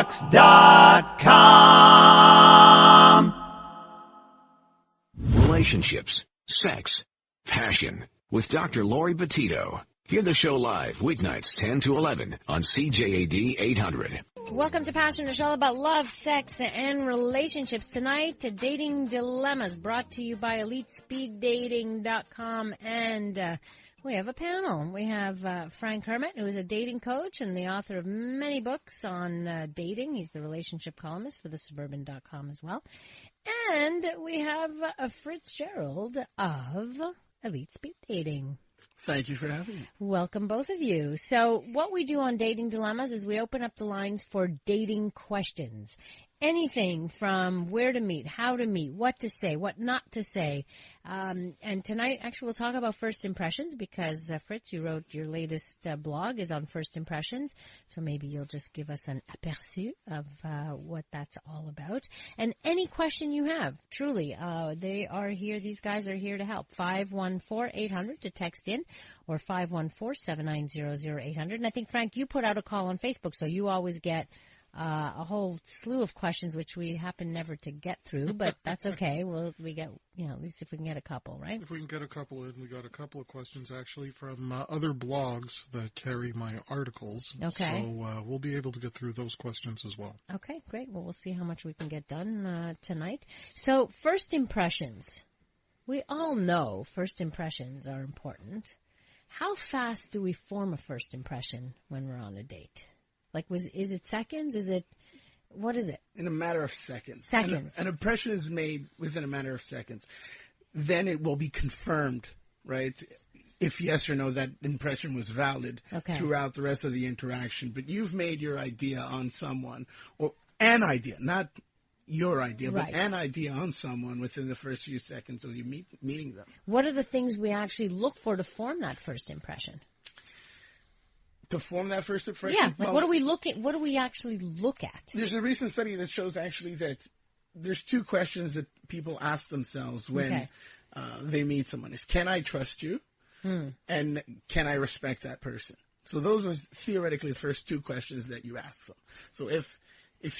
LibriVox.com. Relationships, sex, passion with Dr. Laurie Betito. Hear the show live weeknights 10 to 11 on CJAD 800. Welcome to Passion, a show about love, sex, and relationships. Tonight, Dating Dilemmas, brought to you by EliteSpeedDating.com. And we have a panel. We have Frank Kermit, who is a dating coach and the author of many books on dating. He's the relationship columnist for thesuburban.com as well. And we have Fritz-Gerald of Elite Speed Dating. Thank you for having me. Welcome, both of you. So what we do on Dating Dilemmas is we open up the lines for dating questions. Anything from where to meet, how to meet, what to say, what not to say. And tonight, actually, we'll talk about first impressions because, Fritz, you wrote your latest blog is on first impressions. So maybe you'll just give us an aperçu of what that's all about. And any question you have, truly, they are here. These guys are here to help. 514-800 to text in or 514-790-0800. And I think, Frank, you put out a call on Facebook, so you always get a whole slew of questions, which we happen never to get through, but that's okay. We get, at least if we can get a couple, right? If we can get a couple in, we got a couple of questions actually from other blogs that carry my articles. Okay. So we'll be able to get through those questions as well. Okay, great. Well, we'll see how much we can get done tonight. So first impressions. We all know first impressions are important. How fast do we form a first impression when we're on a date? Like, is it seconds? What is it? In a matter of seconds. Seconds. An impression is made within a matter of seconds. Then it will be confirmed, right? If yes or no, that impression was valid throughout the rest of the interaction. But you've made your idea on someone, or an idea, not your idea, but an idea on someone within the first few seconds of you meeting them. What are the things we actually look for to form that first impression? To form that first impression? Yeah, like what do we actually look at? There's a recent study that shows actually that there's two questions that people ask themselves when they meet someone. Is, can I trust you? And can I respect that person? So those are theoretically the first two questions that you ask them. So if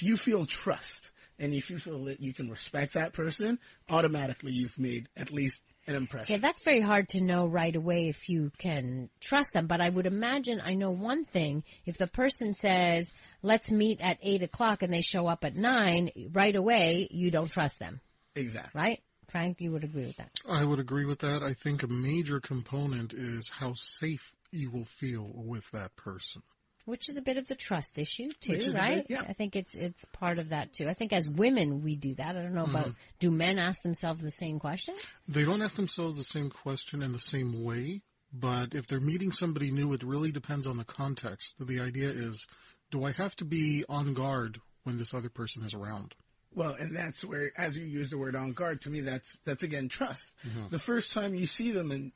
you feel trust and if you feel that you can respect that person, automatically you've made at least an impression. Yeah, that's very hard to know right away if you can trust them. But I would imagine I know one thing. If the person says, let's meet at 8 o'clock and they show up at 9, right away, you don't trust them. Exactly. Right? Frank, you would agree with that? I would agree with that. I think a major component is how safe you will feel with that person. Which is a bit of the trust issue, too, right? Yeah. I think it's part of that, too. I think as women, we do that. I don't know about, do men ask themselves the same question? They don't ask themselves the same question in the same way, but if they're meeting somebody new, it really depends on the context. The idea is, do I have to be on guard when this other person is around? Well, and that's where, as you use the word on guard, to me, that's again, trust. The first time you see them, and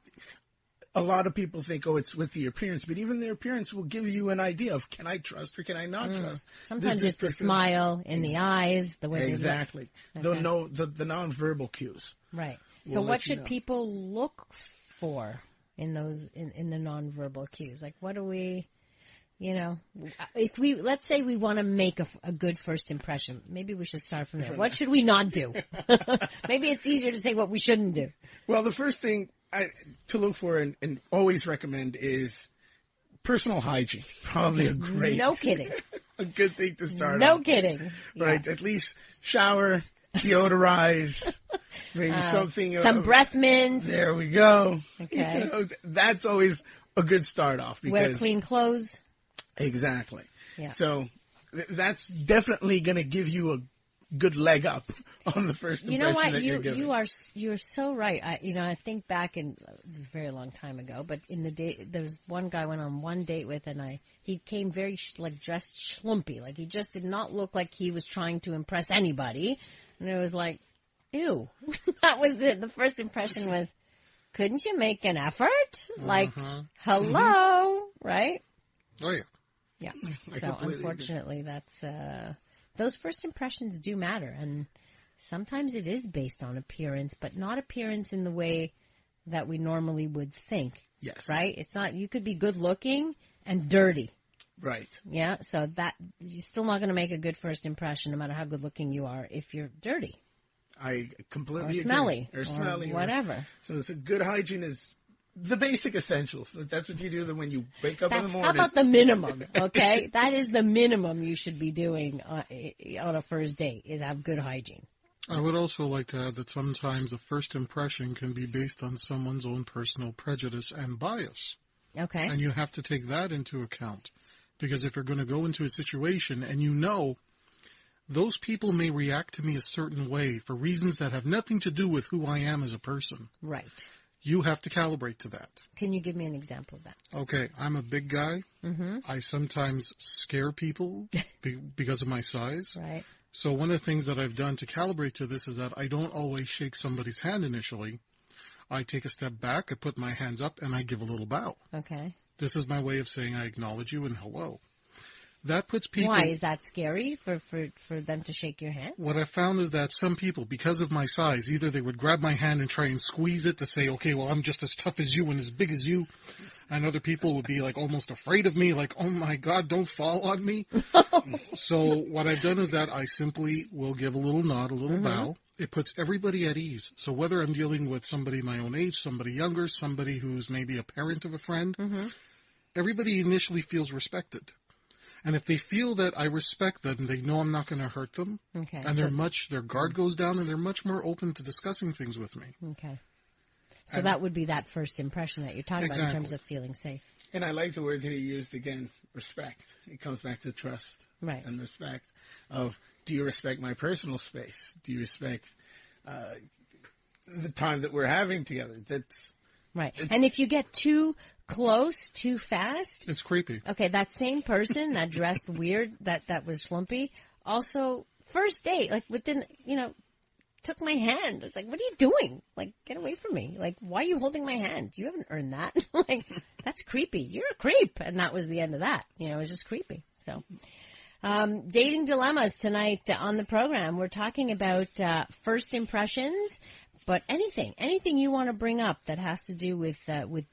a lot of people think, it's with the appearance, but even their appearance will give you an idea of, can I trust or can I not trust? Sometimes it's the smile in the eyes, the way they look. Exactly. The nonverbal cues. Right. So what should people look for in those, in the nonverbal cues? Like, what do we, if let's say we want to make a good first impression, maybe we should start from there. What should we not do? Maybe it's easier to say what we shouldn't do. Well, the first thing to look for and always recommend is personal hygiene. Probably a great... No kidding. A good thing to start No on. kidding. Right. At least shower, deodorize, maybe something... Some breath mints. There we go. Okay. That's always a good start off. Because, wear clean clothes. Exactly. Yeah. So that's definitely going to give you a good leg up on the first impression that you're giving. You're so right. I think back in a very long time ago, but in the day, there was one guy I went on one date with, and he came very dressed schlumpy. Like, he just did not look like he was trying to impress anybody. And it was like, ew. That was it. The first impression was, couldn't you make an effort? Like, hello, right? Oh, yeah. Yeah. So unfortunately, that's those first impressions do matter, and sometimes it is based on appearance, but not appearance in the way that we normally would think. Yes. Right? It's not. You could be good looking and dirty. Right. Yeah, so that you're still not going to make a good first impression no matter how good looking you are if you're dirty. I completely or smelly, agree. Or smelly. Or whatever. So good hygiene is the basic essentials. That's what you do when you wake up in the morning. How about the minimum, okay? That is the minimum you should be doing on a first date, is have good hygiene. I would also like to add that sometimes a first impression can be based on someone's own personal prejudice and bias. Okay. And you have to take that into account. Because if you're going to go into a situation and you know those people may react to me a certain way for reasons that have nothing to do with who I am as a person. Right. You have to calibrate to that. Can you give me an example of that? Okay, I'm a big guy. Mm-hmm. I sometimes scare people because of my size. Right. So one of the things that I've done to calibrate to this is that I don't always shake somebody's hand initially. I take a step back, I put my hands up, and I give a little bow. Okay. This is my way of saying I acknowledge you and hello. That puts people... Why? Is that scary for them to shake your hand? What I found is that some people, because of my size, either they would grab my hand and try and squeeze it to say, okay, well, I'm just as tough as you and as big as you. And other people would be like almost afraid of me, like, oh my God, don't fall on me. So what I've done is that I simply will give a little nod, a little bow. It puts everybody at ease. So whether I'm dealing with somebody my own age, somebody younger, somebody who's maybe a parent of a friend, everybody initially feels respected. And if they feel that I respect them, they know I'm not going to hurt them. Okay. And their guard goes down, and they're much more open to discussing things with me. Okay. So that would be that first impression that you're talking about in terms of feeling safe. And I like the word that he used again, respect. It comes back to trust and respect of, do you respect my personal space? Do you respect the time that we're having together? That's right. And if you get too close too fast, it's creepy. Okay, that same person that dressed weird, that was schlumpy, also first date, like within, took my hand. I was like, what are you doing? Like, get away from me. Like, why are you holding my hand? You haven't earned that. Like, that's creepy. You're a creep. And that was the end of that. It was just creepy. So, dating dilemmas tonight on the program. We're talking about first impressions. But anything you want to bring up that has to do with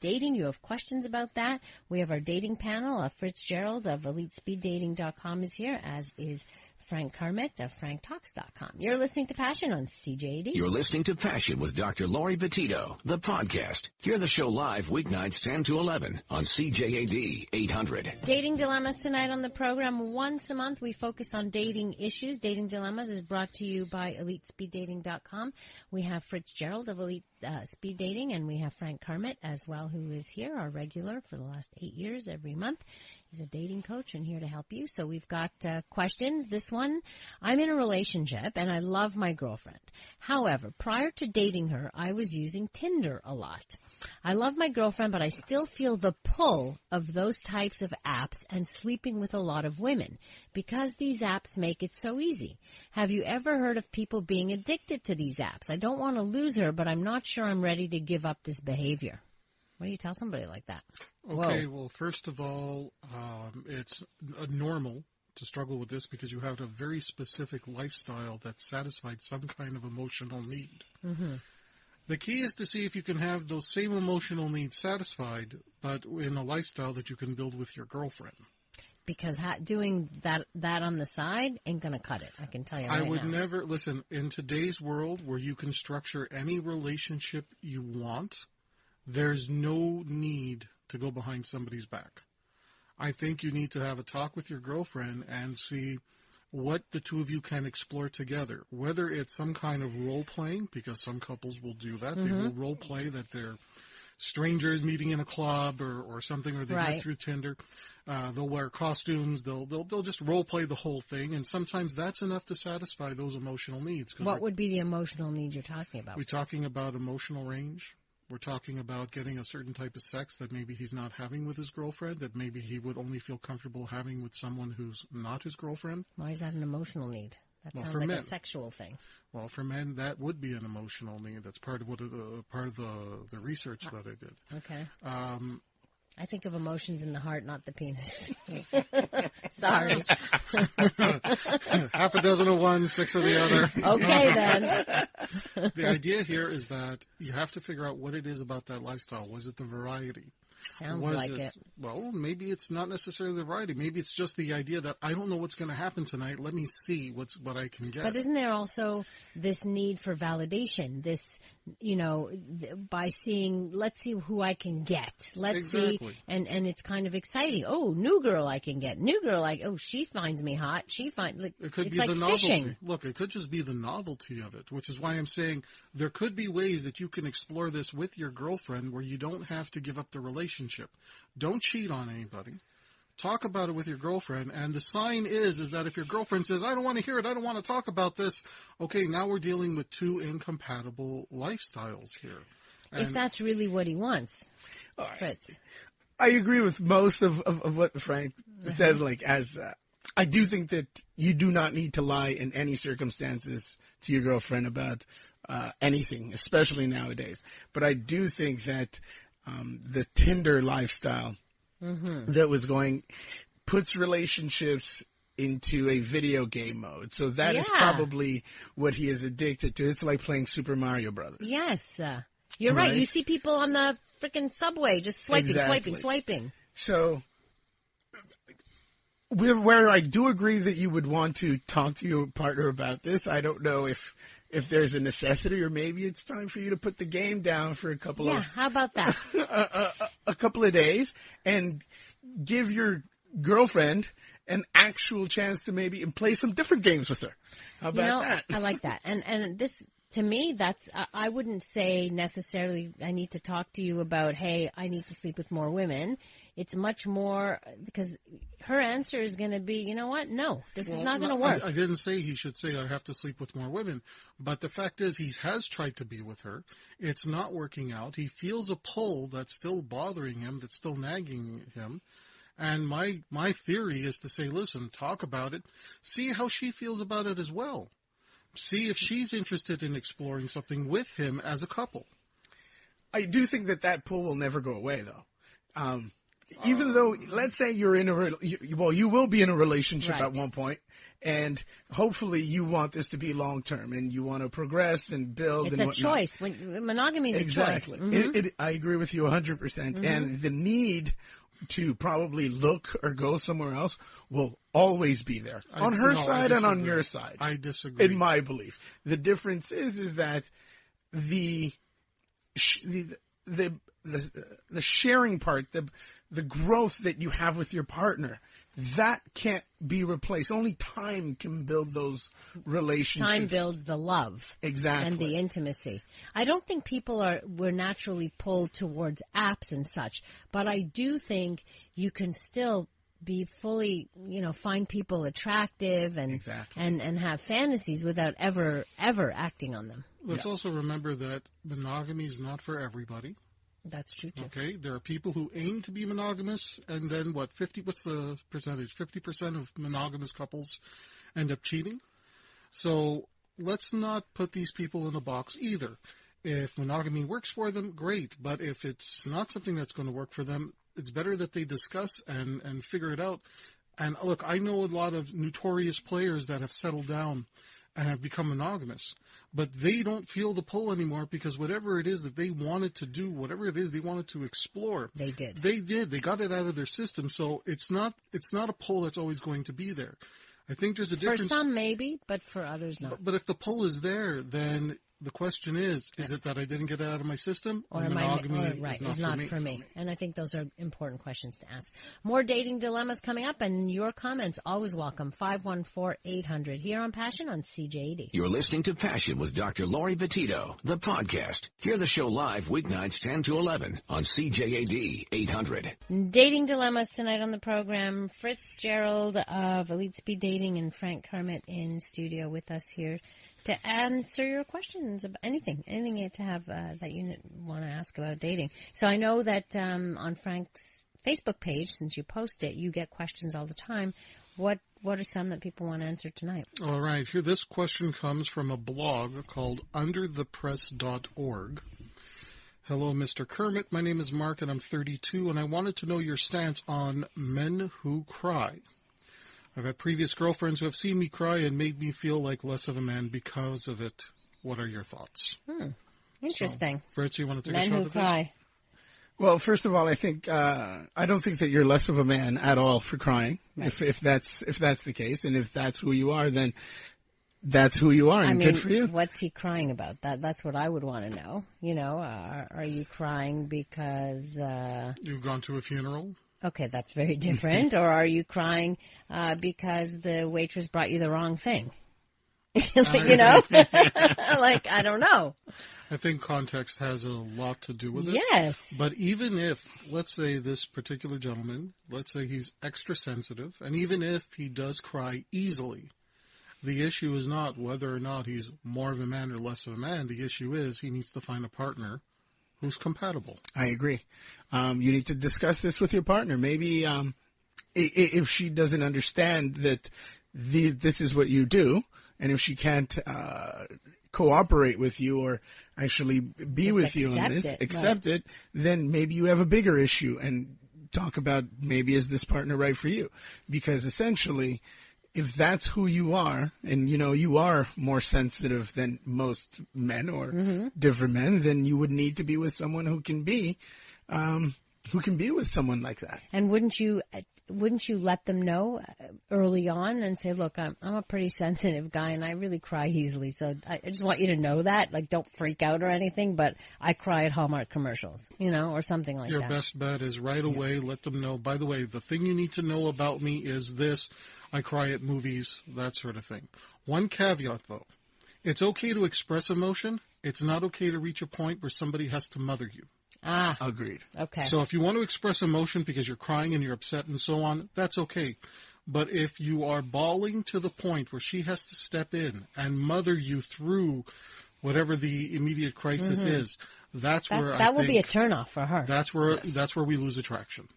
dating, you have questions about that. We have our dating panel. Fritz-Gerald of EliteSpeedDating.com is here, as is Frank Kermit of FrankTalks.com. You're listening to Passion on CJAD. You're listening to Passion with Dr. Laurie Betito, the podcast. Hear the show live weeknights 10 to 11 on CJAD 800. Dating dilemmas tonight on the program. Once a month, we focus on dating issues. Dating dilemmas is brought to you by EliteSpeedDating.com. We have Fritz-Gerald of Elite Speed Dating, and we have Frank Kermit as well, who is here, our regular for the last 8 years every month. He's a dating coach and here to help you. So we've got questions. This one, I'm in a relationship and I love my girlfriend. However, prior to dating her, I was using Tinder a lot. I love my girlfriend, but I still feel the pull of those types of apps and sleeping with a lot of women because these apps make it so easy. Have you ever heard of people being addicted to these apps? I don't want to lose her, but I'm not sure I'm ready to give up this behavior. What do you tell somebody like that? Okay, well, first of all, it's normal to struggle with this because you have a very specific lifestyle that satisfied some kind of emotional need. Mm-hmm. The key is to see if you can have those same emotional needs satisfied, but in a lifestyle that you can build with your girlfriend. Because doing that on the side ain't going to cut it, I can tell you right now. I would never, listen, in today's world where you can structure any relationship you want, there's no need to go behind somebody's back. I think you need to have a talk with your girlfriend and see what the two of you can explore together, whether it's some kind of role-playing, because some couples will do that. Mm-hmm. They will role-play that they're strangers meeting in a club or something, or they get through Tinder. They'll wear costumes. They'll just role-play the whole thing, and sometimes that's enough to satisfy those emotional needs. What would be the emotional needs you're talking about? We're talking about emotional range. We're talking about getting a certain type of sex that maybe he's not having with his girlfriend, that maybe he would only feel comfortable having with someone who's not his girlfriend. Why is that an emotional need? That sounds like a sexual thing. Well, for men, that would be an emotional need. That's part of the research that I did. Okay. I think of emotions in the heart, not the penis. Sorry. Half a dozen of one, 6 of the other. Okay, then. The idea here is that you have to figure out what it is about that lifestyle. Was it the variety? Sounds like it. well, maybe it's not necessarily the variety. Maybe it's just the idea that I don't know what's going to happen tonight. Let me see what I can get. But isn't there also this need for validation? This, by seeing, let's see who I can get. Let's see, and it's kind of exciting. Oh, new girl I can get. New girl, she finds me hot. It could it's be like the novelty. fishing. Look, it could just be the novelty of it, which is why I'm saying there could be ways that you can explore this with your girlfriend where you don't have to give up the relationship. Don't cheat on anybody. Talk about it with your girlfriend, and the sign is that if your girlfriend says, I don't want to hear it, I don't want to talk about this, okay, now we're dealing with two incompatible lifestyles here. And if that's really what he wants, Fritz. I agree with most of what Frank says, I do think that you do not need to lie in any circumstances to your girlfriend about anything, especially nowadays. But I do think that the Tinder lifestyle that was going puts relationships into a video game mode. So that is probably what he is addicted to. It's like playing Super Mario Brothers. Yes. You're right. You see people on the freaking subway just swiping. So where I do agree that you would want to talk to your partner about this, I don't know if there's a necessity, or maybe it's time for you to put the game down for a couple of... how about that? a couple of days, and give your girlfriend an actual chance to maybe play some different games with her. How about that? I like that. And this, to me, that's, I wouldn't say necessarily I need to talk to you about, hey, I need to sleep with more women. It's much more, because her answer is going to be, you know what? No, this is not going to work. I didn't say he should say I have to sleep with more women, but the fact is he has tried to be with her. It's not working out. He feels a pull that's still bothering him, that's still nagging him. And my theory is to say, listen, talk about it. See how she feels about it as well. See if she's interested in exploring something with him as a couple. I do think that pull will never go away, though. Even though, let's say you're in you will be in a relationship at one point, and hopefully you want this to be long term, and you want to progress and build. It's and a choice. Monogamy is a choice. Mm-hmm. I agree with you 100%. And the need to probably look or go somewhere else will always be there on her side and on your side. I disagree. In my belief, the difference is that the sharing part, the growth that you have with your partner, that can't be replaced. Only time can build those relationships. Time builds the love. Exactly. And the intimacy. I don't think people were naturally pulled towards apps and such, but I do think you can still be fully, find people attractive and and have fantasies without ever acting on them. Let's also remember that monogamy is not for everybody. That's true, too. Okay, there are people who aim to be monogamous, and then what's the percentage? 50% of monogamous couples end up cheating. So let's not put these people in a box either. If monogamy works for them, great. But if it's not something that's going to work for them, it's better that they discuss and figure it out. And look, I know a lot of notorious players that have settled down and have become monogamous, but they don't feel the pull anymore because whatever it is that they wanted to do, whatever it is they wanted to explore, they did. They got it out of their system. So it's not a pull that's always going to be there. I think there's a difference. For some maybe, but for others not. But if the pull is there, then the question is it that I didn't get it out of my system, or monogamy is not for me? And I think those are important questions to ask. More dating dilemmas coming up, and your comments always welcome. 514-800 here on Passion on CJAD. You're listening to Passion with Dr. Laurie Betito, the podcast. Hear the show live weeknights 10 to 11 on CJAD 800. Dating dilemmas tonight on the program. Fritz-Gerald of Elite Speed Dating and Frank Kermit in studio with us here to answer your questions about anything to have that you want to ask about dating. So I know that on Frank's Facebook page, since you post it, you get questions all the time. What are some that people want to answer tonight? All right. Here, this question comes from a blog called underthepress.org. Hello, Mr. Kermit. My name is Mark, and I'm 32, and I wanted to know your stance on men who cry. I've had previous girlfriends who have seen me cry and made me feel like less of a man because of it. What are your thoughts? Interesting. So, Fritz, you want to take a shot at this? Men who cry. Well, first of all, I think I don't think that you're less of a man at all for crying. Right. If that's the case, and if that's who you are, then that's who you are, and good for you. What's he crying about? That's what I would want to know. You know, are you crying because you've gone to a funeral? Okay, that's very different. Or are you crying because the waitress brought you the wrong thing? You know, like, I don't know. I think context has a lot to do with it. Yes. But even if, let's say this particular gentleman, let's say he's extra sensitive, and even if he does cry easily, the issue is not whether or not he's more of a man or less of a man. The issue is he needs to find a partner who's compatible. I agree. You need to discuss this with your partner. Maybe if she doesn't understand that this is what you do, and if she can't cooperate with you or actually be just with you on this, accept it, then maybe you have a bigger issue, and talk about maybe is this partner right for you? Because essentially, if that's who you are, and you know you are more sensitive than most men or different men, then you would need to be with someone who can be with someone like that. And wouldn't you let them know early on and say, look, I'm a pretty sensitive guy and I really cry easily, so I just want you to know that. Like, don't freak out or anything, but I cry at Hallmark commercials, you know, or something like that. Your best bet is right away let them know, by the way, the thing you need to know about me is this. I cry at movies, that sort of thing. One caveat, though. It's okay to express emotion. It's not okay to reach a point where somebody has to mother you. Ah. Agreed. Okay. So if you want to express emotion because you're crying and you're upset and so on, that's okay. But if you are bawling to the point where she has to step in and mother you through whatever the immediate crisis is, that's where I think... That will be a turnoff for her. That's where we lose attraction.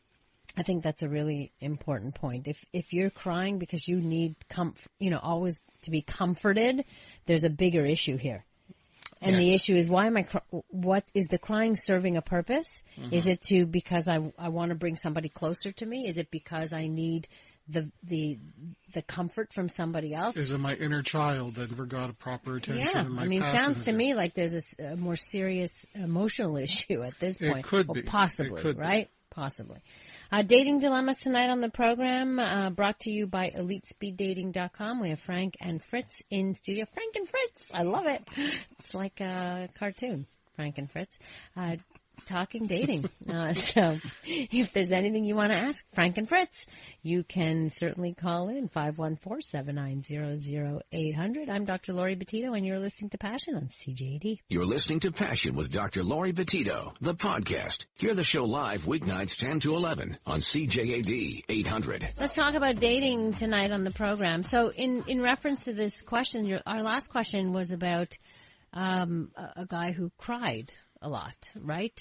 I think that's a really important point. If you're crying because you need always to be comforted, there's a bigger issue here. And the issue is, why am I? What is the crying serving a purpose? Is it because I want to bring somebody closer to me? Is it because I need the comfort from somebody else? Is it my inner child that never got a proper attention? Yeah, in my I mean, it sounds to history? me like there's a more serious emotional issue at this point. It could be. Possibly, it could right? Be. Possibly. Dating dilemmas tonight on the program, brought to you by EliteSpeedDating.com. We have Frank and Fritz in studio. Frank and Fritz, I love it. It's like a cartoon, Frank and Fritz, talking dating. So if there's anything you want to ask Frank and Fritz, you can certainly call in 514-790-0800. I'm Dr. Laurie Betito, and you're listening to Passion on CJAD. You're listening to Passion with Dr. Laurie Betito, the podcast. Hear the show live weeknights 10 to 11 on CJAD 800. Let's talk about dating tonight on the program. So in reference to this question, our last question was about a guy who cried a lot, right?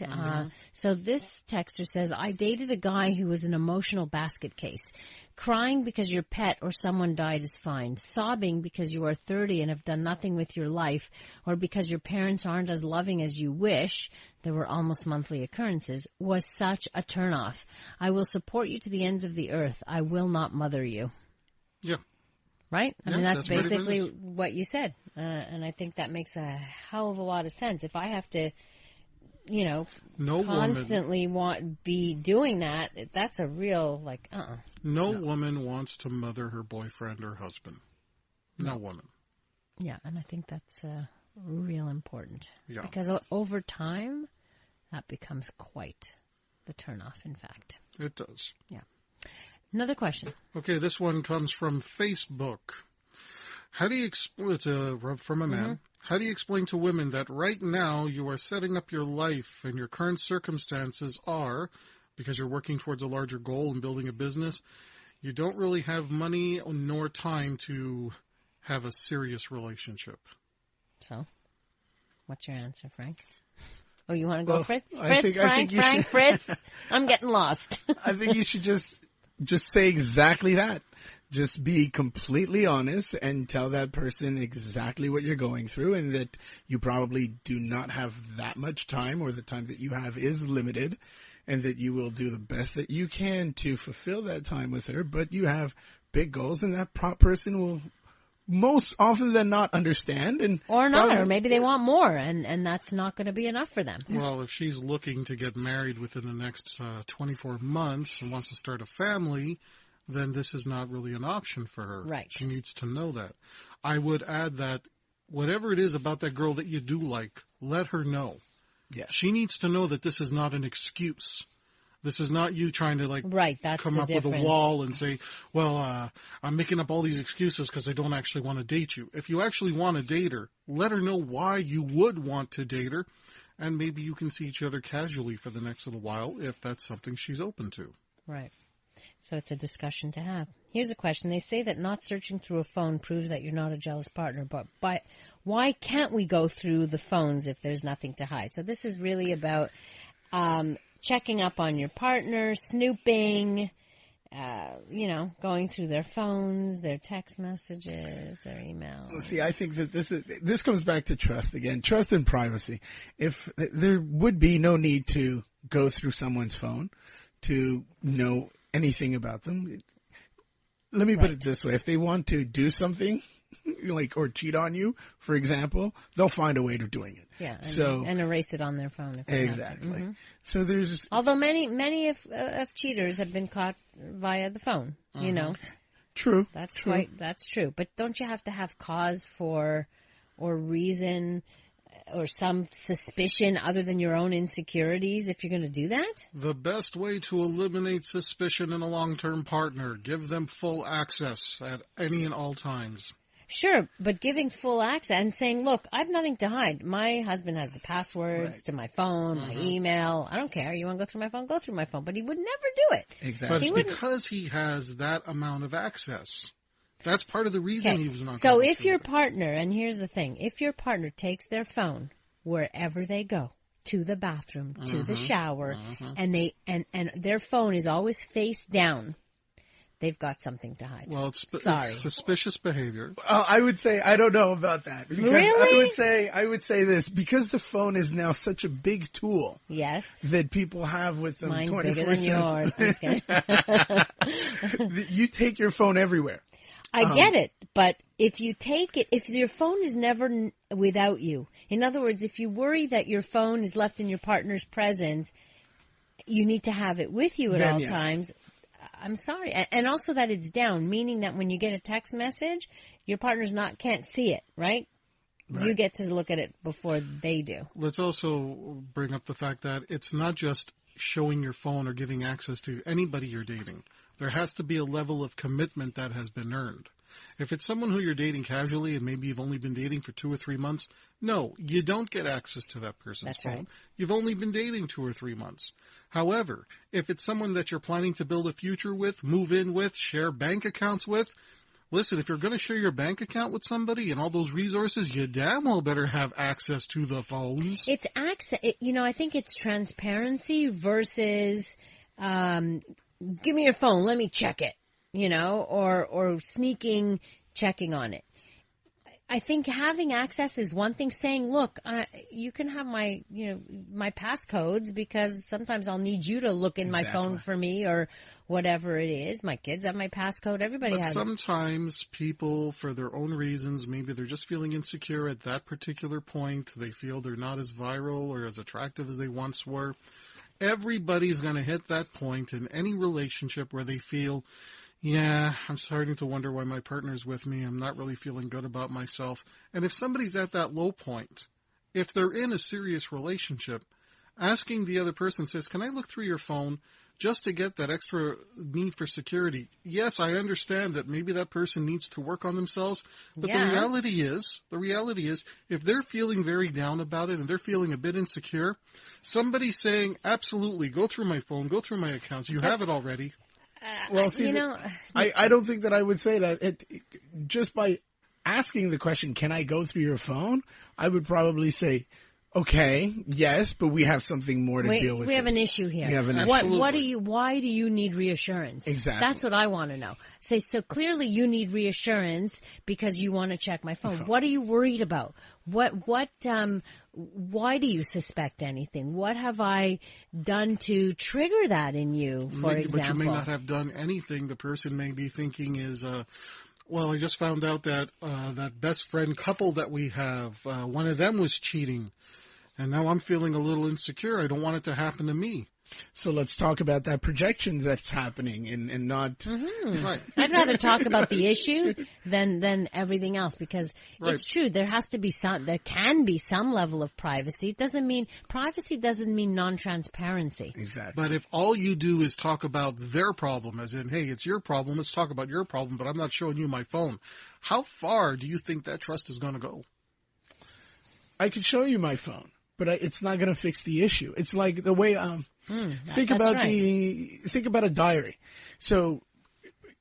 So this texter says, I dated a guy who was an emotional basket case. Crying because your pet or someone died is fine. Sobbing because you are 30 and have done nothing with your life, or because your parents aren't as loving as you wish, there were almost monthly occurrences, was such a turnoff. I will support you to the ends of the earth. I will not mother you. Yeah. Right? I mean, that's basically really what you said. And I think that makes a hell of a lot of sense. If I have to, constantly be doing that, that's a real, No woman wants to mother her boyfriend or husband. No woman. Yeah, and I think that's real important. Yeah. Because over time, that becomes quite the turnoff, in fact. It does. Yeah. Another question. Okay, this one comes from Facebook. How do you explain, it's from a man. How do you explain to women that right now you are setting up your life and your current circumstances are, because you're working towards a larger goal and building a business, you don't really have money nor time to have a serious relationship? So, what's your answer, Frank? Oh, you want to go, Fritz? Frank, Fritz? I'm getting lost. I think you should just say exactly that. Just be completely honest and tell that person exactly what you're going through, and that you probably do not have that much time, or the time that you have is limited, and that you will do the best that you can to fulfill that time with her, but you have big goals, and that person most often than not understand, and or not, or maybe they want more, and that's not going to be enough for them. Well, if she's looking to get married within the next 24 months and wants to start a family, then this is not really an option for her. Right. She needs to know that. I would add that whatever it is about that girl that you do like, let her know. Yeah. She needs to know that this is not an excuse. This is not you trying to come up with a wall and say, well, I'm making up all these excuses because I don't actually want to date you. If you actually want to date her, let her know why you would want to date her, and maybe you can see each other casually for the next little while if that's something she's open to. Right. So it's a discussion to have. Here's a question. They say that not searching through a phone proves that you're not a jealous partner, but why can't we go through the phones if there's nothing to hide? So this is really about checking up on your partner, snooping, going through their phones, their text messages, their emails. See, I think that this comes back to trust again, trust and privacy. If there would be no need to go through someone's phone to know anything about them. Let me put it this way. If they want to do something, or cheat on you, for example, they'll find a way of doing it. Yeah, and erase it on their phone. If they exactly. Have to. Mm-hmm. So there's... Although many of cheaters have been caught via the phone, True. That's true. But don't you have to have cause for, or reason, or some suspicion other than your own insecurities if you're going to do that? The best way to eliminate suspicion in a long-term partner, give them full access at any and all times. Sure, but giving full access and saying, look, I have nothing to hide. My husband has the passwords to my phone, my email. I don't care. You want to go through my phone? Go through my phone. But he would never do it. Exactly. But it's because he has that amount of access. That's part of the reason he was not. So if your partner, and here's the thing, if your partner takes their phone wherever they go, to the bathroom, to the shower, and their phone is always face down, they've got something to hide. Well, it's suspicious behavior. I would say I don't know about that. Really? I would say this, because the phone is now such a big tool. Yes. That people have with them. Mine's bigger than yours. I'm just kidding. You take your phone everywhere. I get it, but if your phone is never without you, in other words, if you worry that your phone is left in your partner's presence, you need to have it with you at all times. I'm sorry. And also that it's down, meaning that when you get a text message, your partner's can't see it, right? You get to look at it before they do. Let's also bring up the fact that it's not just showing your phone or giving access to anybody you're dating. There has to be a level of commitment that has been earned. If it's someone who you're dating casually and maybe you've only been dating for 2 or 3 months, no, you don't get access to that person's phone. Right. You've only been dating 2 or 3 months. However, if it's someone that you're planning to build a future with, move in with, share bank accounts with, listen, if you're going to share your bank account with somebody and all those resources, you damn well better have access to the phones. It's access. I think it's transparency versus give me your phone, let me check it, or sneaking checking on it. I think having access is one thing. Saying, look, you can have my passcodes because sometimes I'll need you to look in my phone for me or whatever it is. My kids have my passcode. Everybody has it. But sometimes people, for their own reasons, maybe they're just feeling insecure at that particular point. They feel they're not as viral or as attractive as they once were. Everybody's going to hit that point in any relationship where they feel, I'm starting to wonder why my partner's with me. I'm not really feeling good about myself. And if somebody's at that low point, if they're in a serious relationship, asking the other person says, can I look through your phone just to get that extra need for security? Yes, I understand that maybe that person needs to work on themselves, but the reality is, if they're feeling very down about it and they're feeling a bit insecure, somebody saying, absolutely, go through my phone, go through my accounts, you have it already. Well, see, I don't think that I would say that. Just by asking the question, can I go through your phone, I would probably say, okay, yes, but we have something more to deal with. We have an issue here. We have an issue. Why do you need reassurance? Exactly. That's what I want to know. So clearly you need reassurance because you want to check my phone. What are you worried about? Why do you suspect anything? What have I done to trigger that in you, for example? But you may not have done anything. The person may be thinking is, well, I just found out that that best friend couple that we have, one of them was cheating. And now I'm feeling a little insecure. I don't want it to happen to me. So let's talk about that projection that's happening and not... Mm-hmm. Right. I'd rather talk about the issue than everything else, because it's true. There can be some level of privacy. Privacy doesn't mean non-transparency. Exactly. But if all you do is talk about their problem, as in, hey, it's your problem, let's talk about your problem, but I'm not showing you my phone, how far do you think that trust is going to go? I could show you my phone, but it's not going to fix the issue. It's like the way... think about a diary. So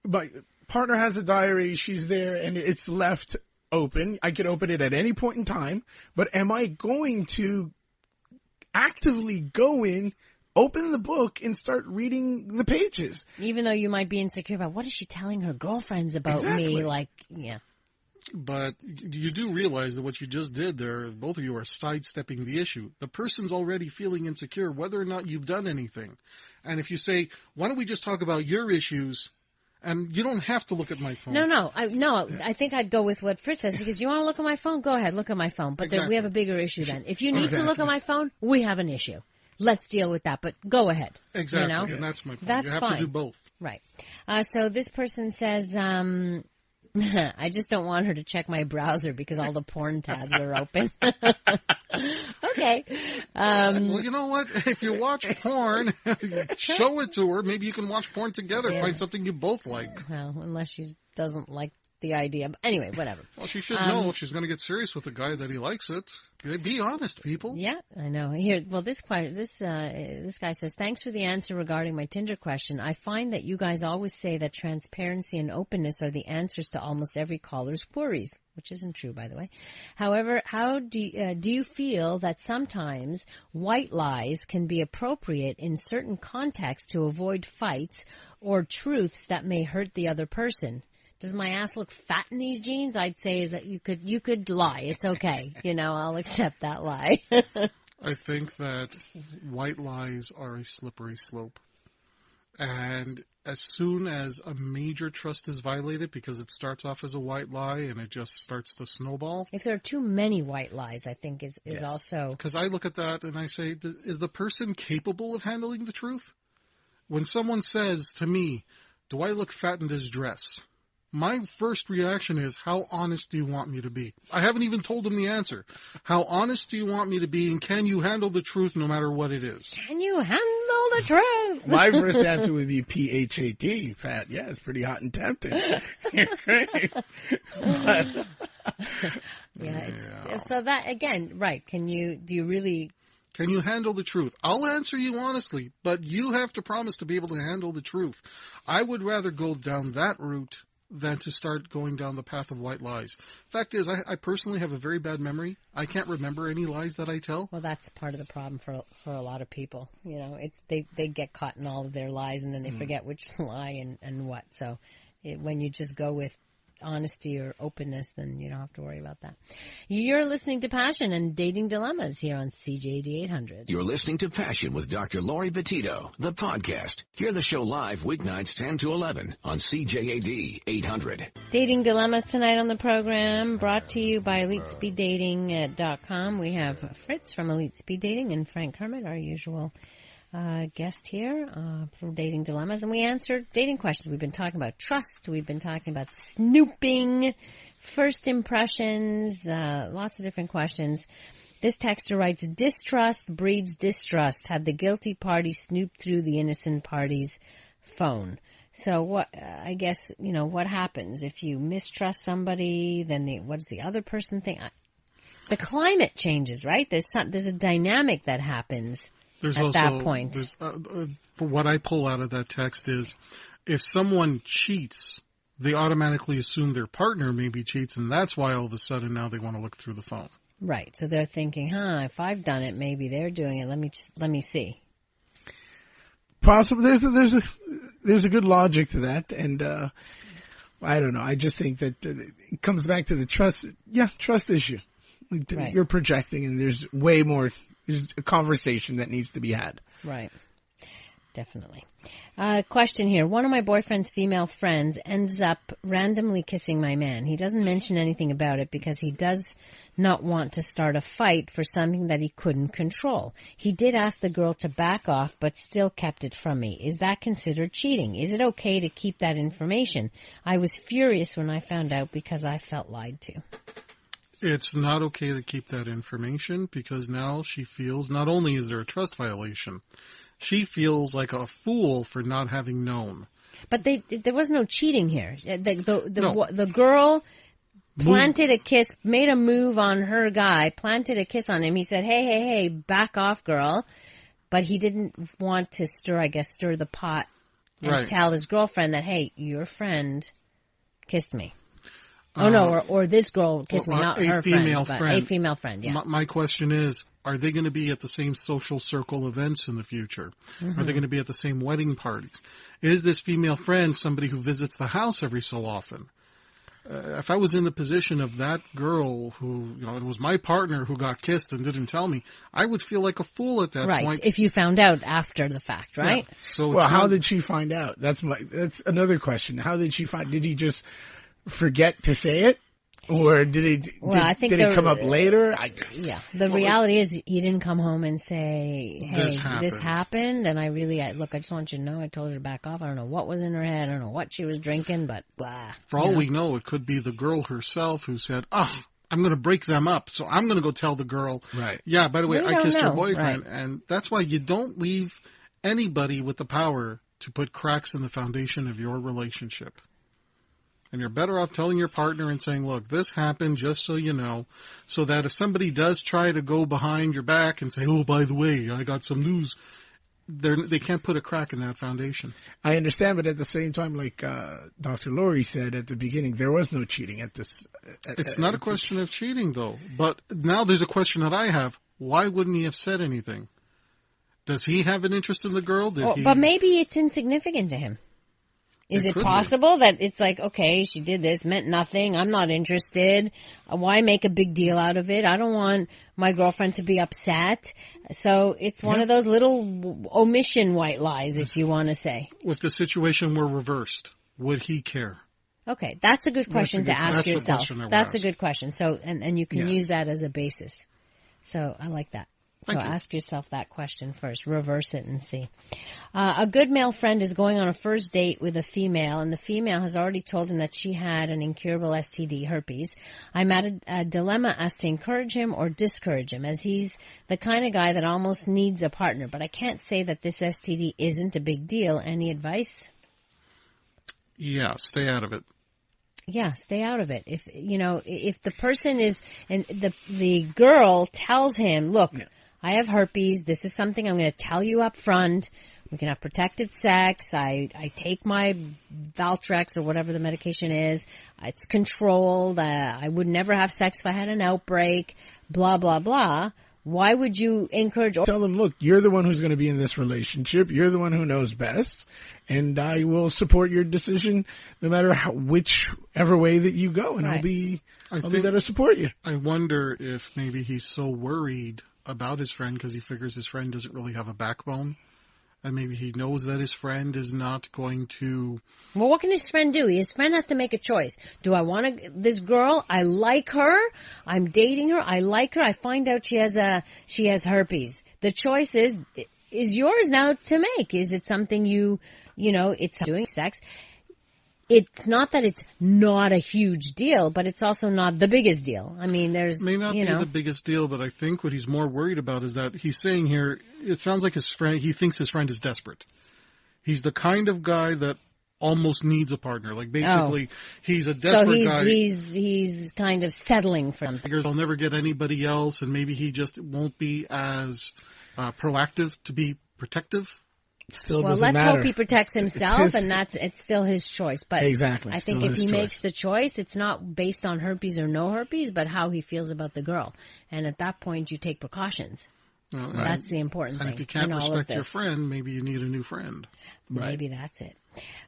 my partner has a diary, she's there, and it's left open. I could open it at any point in time, but am I going to actively go in, open the book, and start reading the pages? Even though you might be insecure about, what is she telling her girlfriends about me? But you do realize that what you just did there, both of you are sidestepping the issue. The person's already feeling insecure, whether or not you've done anything. And if you say, why don't we just talk about your issues, and you don't have to look at my phone. No. I think I'd go with what Fritz says, because you want to look at my phone? Go ahead, look at my phone. But we have a bigger issue then. If you need to look at my phone, we have an issue. Let's deal with that, but go ahead. Exactly, you know? And that's my point. That's you have to do both. Right. So this person says... I just don't want her to check my browser because all the porn tabs are open. Okay. Well, you know what? If you watch porn, show it to her. Maybe you can watch porn together. Yeah. Find something you both like. Well, unless she doesn't like the idea. But anyway, whatever. Well, she should know if she's going to get serious with a guy that he likes it. Be honest, people. Yeah, I know. Here, well, this guy says, thanks for the answer regarding my Tinder question. I find that you guys always say that transparency and openness are the answers to almost every caller's worries, which isn't true, by the way. However, how do you feel that sometimes white lies can be appropriate in certain contexts to avoid fights or truths that may hurt the other person? Does my ass look fat in these jeans? I'd say is that you could lie. It's okay. I'll accept that lie. I think that white lies are a slippery slope. And as soon as a major trust is violated, because it starts off as a white lie and it just starts to snowball. If there are too many white lies, I think is yes. Also. Because I look at that and I say, is the person capable of handling the truth? When someone says to me, do I look fat in this dress? My first reaction is, how honest do you want me to be? I haven't even told them the answer. How honest do you want me to be, and can you handle the truth no matter what it is? Can you handle the truth? My first answer would be PHAT, fat. Yeah, it's pretty hot and tempting. So that, again, right, can you handle the truth? I'll answer you honestly, but you have to promise to be able to handle the truth. I would rather go down that route than to start going down the path of white lies. Fact is, I personally have a very bad memory. I can't remember any lies that I tell. Well, that's part of the problem for a lot of people. It's they get caught in all of their lies and then they forget which lie and what. So when you just go with honesty or openness, then you don't have to worry about that. You're listening to Passion and Dating Dilemmas here on CJAD 800. You're listening to Passion with Dr. Laurie Betito, the podcast. Hear the show live weeknights 10 to 11 on CJAD 800. Dating Dilemmas tonight on the program, brought to you by EliteSpeedDating.com. We have Fritz from Elite Speed Dating and Frank Kermit, our usual guest here for Dating Dilemmas, and we answered dating questions. We've been talking about trust, we've been talking about snooping, first impressions, lots of different questions. This texter writes, distrust breeds distrust. Had the guilty party snooped through the innocent party's phone. So what happens if you mistrust somebody? Then what does the other person think? The climate changes, right? There's a dynamic that happens. That point. For what I pull out of that text is, if someone cheats, they automatically assume their partner maybe cheats, and that's why all of a sudden now they want to look through the phone. Right. So they're thinking, if I've done it, maybe they're doing it. Let me see. Possibly. There's a good logic to that, and I don't know. I just think that it comes back to the trust issue. Right. You're projecting, and there's way more. There's a conversation that needs to be had. Right. Definitely. Question here. One of my boyfriend's female friends ends up randomly kissing my man. He doesn't mention anything about it because he does not want to start a fight for something that he couldn't control. He did ask the girl to back off, but still kept it from me. Is that considered cheating? Is it okay to keep that information? I was furious when I found out because I felt lied to. It's not okay to keep that information because now she feels not only is there a trust violation, she feels like a fool for not having known. But there was no cheating here. The girl planted a kiss, made a move on her guy, planted a kiss on him. He said, hey, back off, girl. But he didn't want to stir the pot and tell his girlfriend that, hey, your friend kissed me. Or this girl kissed me, not her friend, but a female friend, yeah. My question is, are they going to be at the same social circle events in the future? Mm-hmm. Are they going to be at the same wedding parties? Is this female friend somebody who visits the house every so often? If I was in the position of that girl who, it was my partner who got kissed and didn't tell me, I would feel like a fool at that point. Right, if you found out after the fact, right? Yeah. So how did she find out? That's another question. How did she find? Did he just forget to say it? Or did it come up later? The reality is he didn't come home and say, hey, this happened, and I just want you to know I told her to back off. I don't know what was in her head. I don't know what she was drinking, but blah. For all we know, it could be the girl herself who said, I'm going to break them up, so I'm going to go tell the girl. Right. Yeah, by the way, I kissed your boyfriend, and that's why you don't leave anybody with the power to put cracks in the foundation of your relationship. And you're better off telling your partner and saying, look, this happened just so you know, so that if somebody does try to go behind your back and say, oh, by the way, I got some news, they can't put a crack in that foundation. I understand, but at the same time, like Dr. Laurie said at the beginning, there was no cheating at this. It's not a question of cheating, though. But now there's a question that I have. Why wouldn't he have said anything? Does he have an interest in the girl? But maybe it's insignificant to him. Is it possible that it's like, okay, she did this, meant nothing, I'm not interested, why make a big deal out of it? I don't want my girlfriend to be upset. So it's one of those little omission white lies, if you want to say. If the situation were reversed, would he care? Okay, that's a good question to ask yourself. That's a good question. So, and you can use that as a basis. So I like that. So ask yourself that question first. Reverse it and see. A good male friend is going on a first date with a female, and the female has already told him that she had an incurable STD, herpes. I'm at a dilemma as to encourage him or discourage him, as he's the kind of guy that almost needs a partner. But I can't say that this STD isn't a big deal. Any advice? Yeah, stay out of it. Yeah, stay out of it. If the person is, and the girl tells him, look, I have herpes. This is something I'm going to tell you up front. We can have protected sex. I take my Valtrex or whatever the medication is. It's controlled. I would never have sex if I had an outbreak. Blah, blah, blah. Why would you encourage? Tell them, look, you're the one who's going to be in this relationship. You're the one who knows best. And I will support your decision no matter whichever way that you go. And I'll be there to support you. I wonder if maybe he's so worried about his friend because he figures his friend doesn't really have a backbone. And maybe he knows that his friend is not going to... Well, what can his friend do? His friend has to make a choice. Do I want this girl? I like her. I'm dating her. I like her. I find out she has herpes. The choice is yours now to make. Is it something it's doing sex? It's not that it's not a huge deal, but it's also not the biggest deal. I mean, may not be the biggest deal, but I think what he's more worried about is that he's saying here, it sounds like he thinks his friend is desperate. He's the kind of guy that almost needs a partner. Like basically, he's a desperate guy. So he's kind of settling for something. Figures I'll never get anybody else, and maybe he just won't be as proactive to be protective. Still well, doesn't let's matter. Hope he protects himself, and it's still his choice. But exactly, I think if he makes the choice, it's not based on herpes or no herpes, but how he feels about the girl. And at that point, you take precautions. That's the important thing. And if you can't respect your friend, maybe you need a new friend. Maybe that's it.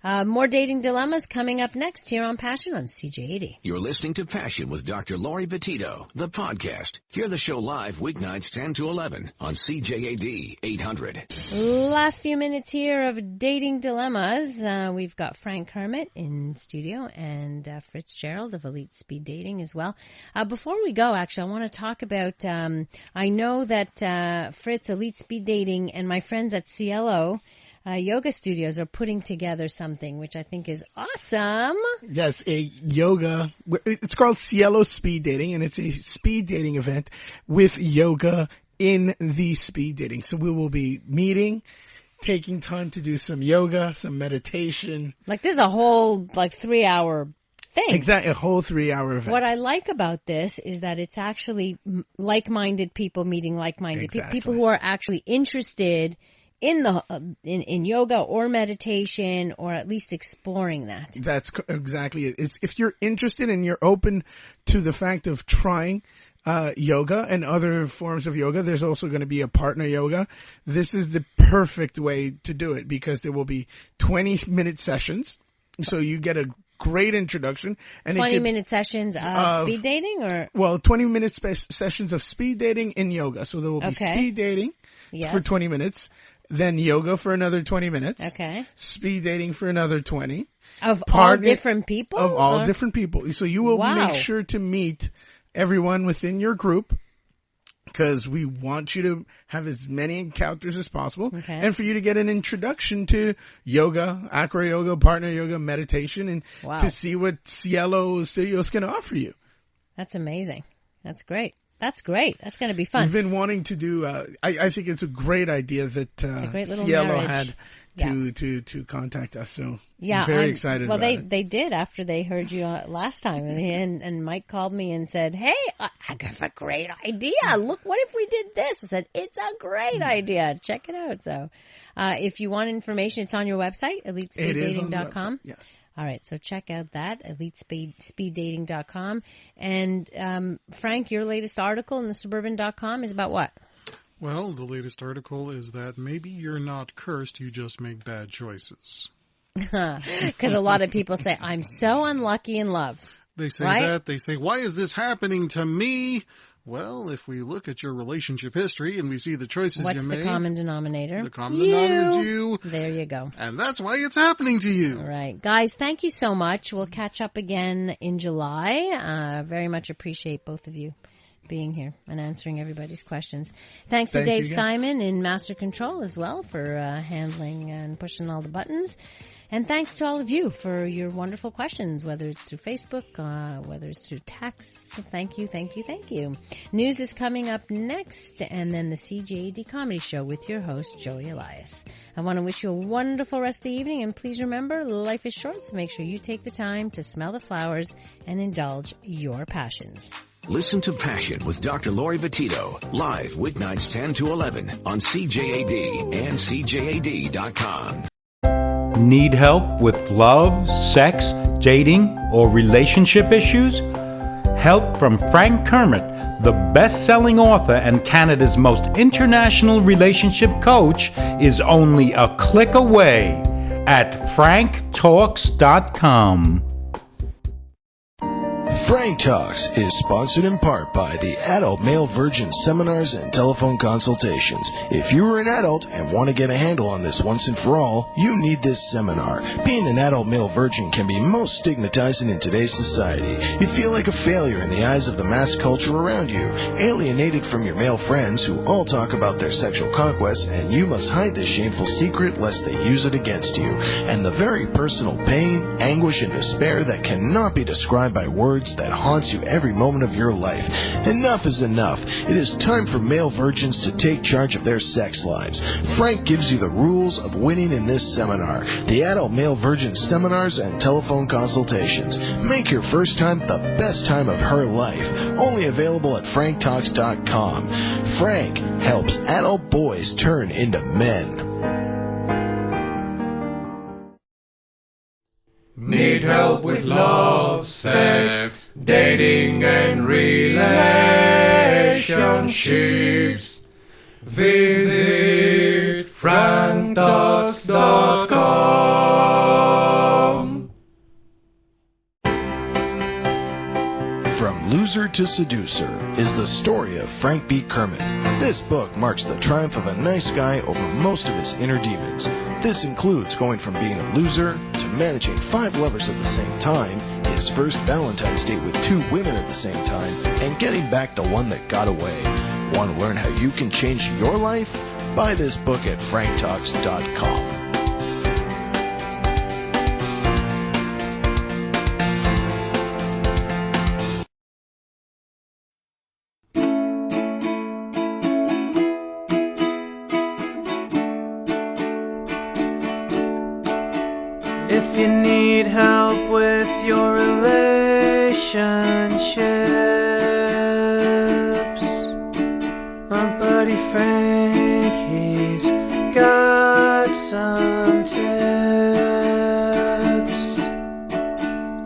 More dating dilemmas coming up next here on Passion on CJAD. You're listening to Passion with Dr. Laurie Betito, the podcast. Hear the show live weeknights 10 to 11 on CJAD 800. Last few minutes here of dating dilemmas. We've got Frank Kermit in studio and Fritz-Gerald of Elite Speed Dating as well. Before we go, actually, I want to talk about, I know that Fritz, Elite Speed Dating, and my friends at CLO Yoga Studios are putting together something which I think is awesome. Yes, a yoga. It's called Cielo Speed Dating, and it's a speed dating event with yoga in the speed dating. So we will be meeting, taking time to do some yoga, some meditation. Like this is a whole 3-hour thing. Exactly, a whole 3-hour event. What I like about this is that it's actually like-minded people meeting like-minded people who are actually interested in yoga or meditation, or at least exploring that. That's exactly it. If you're interested and you're open to the fact of trying yoga and other forms of yoga, there's also going to be a partner yoga. This is the perfect way to do it because there will be 20-minute sessions, so you get a great introduction. And 20-minute sessions of speed dating, or 20-minute sessions of speed dating in yoga. So there will be speed dating for 20 minutes. Then yoga for another 20 minutes. Okay. Speed dating for another 20. Of all different people? Of all different people. So you will make sure to meet everyone within your group, because we want you to have as many encounters as possible. Okay. And for you to get an introduction to yoga, acro yoga, partner yoga, meditation, and to see what Cielo Studios can offer you. That's amazing. That's great. That's great. That's going to be fun. We've been wanting to do, I think it's a great idea that Cielo had to contact us. So I'm very excited about it. Well, they did after they heard you last time. And Mike called me and said, hey, I got a great idea. Look, what if we did this? I said, it's a great idea. Check it out. So if you want information, it's on your website, elitespeeddating.com. Yes. All right, so check out that, elitespeeddating.com. And Frank, your latest article in the suburban.com is about what? Well, the latest article is that maybe you're not cursed, you just make bad choices. Because a lot of people say, I'm so unlucky in love. They say that. They say, why is this happening to me? Well, if we look at your relationship history and we see the choices you made. What's the common denominator? The common denominator is you. There you go. And that's why it's happening to you. All right. Guys, thank you so much. We'll catch up again in July. Very much appreciate both of you being here and answering everybody's questions. Thanks to Dave Simon in Master Control as well for handling and pushing all the buttons. And thanks to all of you for your wonderful questions, whether it's through Facebook, whether it's through texts. Thank you, thank you, thank you. News is coming up next, and then the CJAD Comedy Show with your host, Joey Elias. I want to wish you a wonderful rest of the evening, and please remember, life is short, so make sure you take the time to smell the flowers and indulge your passions. Listen to Passion with Dr. Laurie Betito, live weeknights 10 to 11 on CJAD and CJAD.com. Need help with love, sex, dating, or relationship issues? Help from Frank Kermit, the best-selling author and Canada's most international relationship coach, is only a click away at franktalks.com. Frank Talks is sponsored in part by the Adult Male Virgin Seminars and Telephone Consultations. If you are an adult and want to get a handle on this once and for all, you need this seminar. Being an adult male virgin can be most stigmatizing in today's society. You feel like a failure in the eyes of the mass culture around you, alienated from your male friends who all talk about their sexual conquests, and you must hide this shameful secret lest they use it against you. And the very personal pain, anguish, and despair that cannot be described by words that haunts you every moment of your life. Enough is enough. It is time for male virgins to take charge of their sex lives. Frank gives you the rules of winning in this seminar. The Adult Male Virgin Seminars and Telephone Consultations. Make your first time the best time of her life. Only available at franktalks.com. Frank helps adult boys turn into men. Need help with love, sex, dating, and relationships? Visit franktalks.com. From Loser to Seducer is the story of Frank B. Kermit. This book marks the triumph of a nice guy over most of his inner demons. This includes going from being a loser to managing 5 lovers at the same time, his first Valentine's date with 2 women at the same time, and getting back the one that got away. Want to learn how you can change your life? Buy this book at franktalks.com. If you need help with your relationships, my buddy Frank, he's got some tips.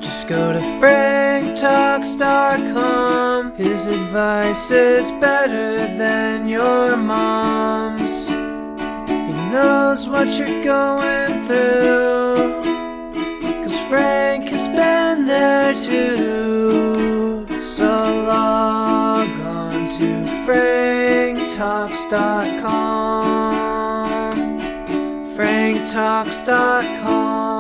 Just go to franktalks.com. His advice is better than your mom's. He knows what you're going through, Frank has been there too. So log on to franktalks.com. franktalks.com.